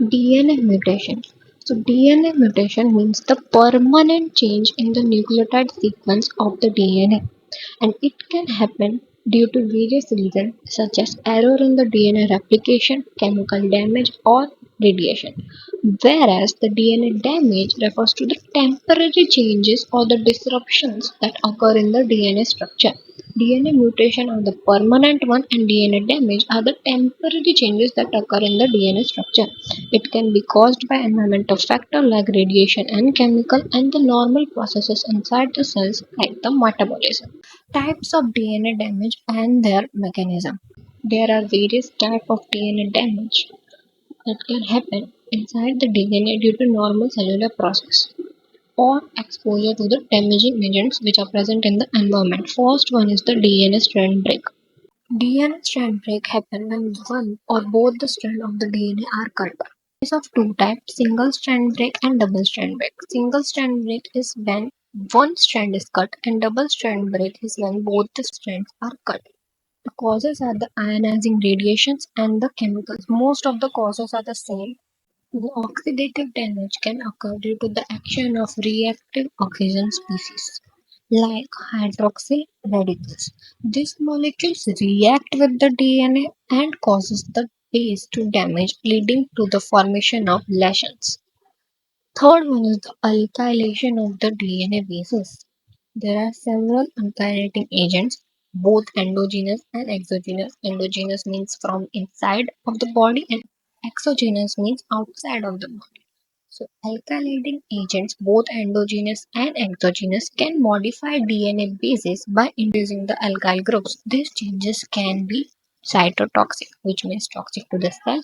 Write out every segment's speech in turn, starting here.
DNA mutation. So DNA mutation means the permanent change in the nucleotide sequence of the DNA, and it can happen due to various reasons such as error in the DNA replication, chemical damage, or radiation. Whereas the DNA damage refers to the temporary changes or the disruptions that occur in the DNA structure. DNA mutation are the permanent one and DNA damage are the temporary changes that occur in the DNA structure. It can be caused by environmental factors like radiation and chemical and the normal processes inside the cells like the metabolism. Types of DNA damage and their mechanism. There are various types of DNA damage that can happen inside the DNA due to normal cellular process or exposure to the damaging agents which are present in the environment. First one is the DNA strand break. DNA strand break happen when one or both the strands of the DNA are cut. It is of two types, single strand break and double strand break. Single strand break is when one strand is cut and double strand break is when both the strands are cut. The causes are the ionizing radiations and the chemicals. Most of the causes are the same. The oxidative damage can occur due to the action of reactive oxygen species like hydroxyl radicals. These molecules react with the DNA and causes the base to damage, leading to the formation of lesions. Third one is the alkylation of the DNA bases. There are several alkylating agents, both endogenous and exogenous. Endogenous means from inside of the body and exogenous means outside of the body. So alkylating agents, both endogenous and exogenous, can modify DNA bases by inducing the alkyl groups. These changes can be cytotoxic, which means toxic to the cell,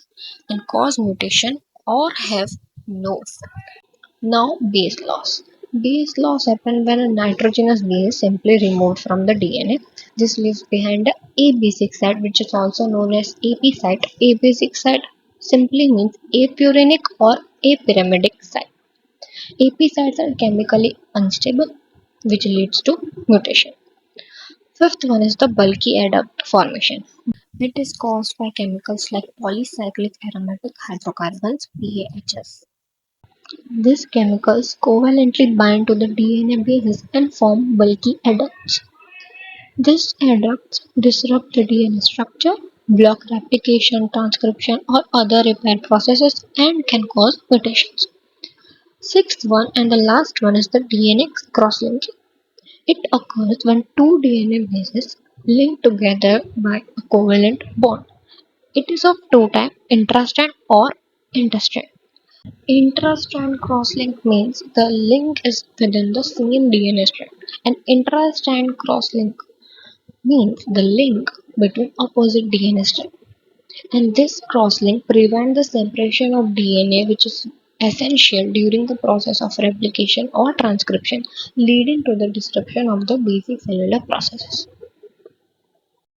and cause mutation or have no effect. Now, base loss. Base loss happens when a nitrogenous base is simply removed from the DNA. This leaves behind a basic site, which is also known as AP site. A basic site simply means apurinic or apyrimidic site. AP sites are chemically unstable, which leads to mutation. Fifth one is the bulky adduct formation. It is caused by chemicals like polycyclic aromatic hydrocarbons (PAHs). These chemicals covalently bind to the DNA bases and form bulky adducts. These adducts disrupt the DNA structure, block replication, transcription, or other repair processes, and can cause mutations. Sixth one and the last one is the DNA crosslinking. It occurs when two DNA bases link together by a covalent bond. It is of two types, intrastrand or interstrand. Intra-strand crosslink means the link is within the same DNA strand, and intra-strand crosslink means the link between opposite DNA strands. And this crosslink prevents the separation of DNA, which is essential during the process of replication or transcription, leading to the disruption of the basic cellular processes.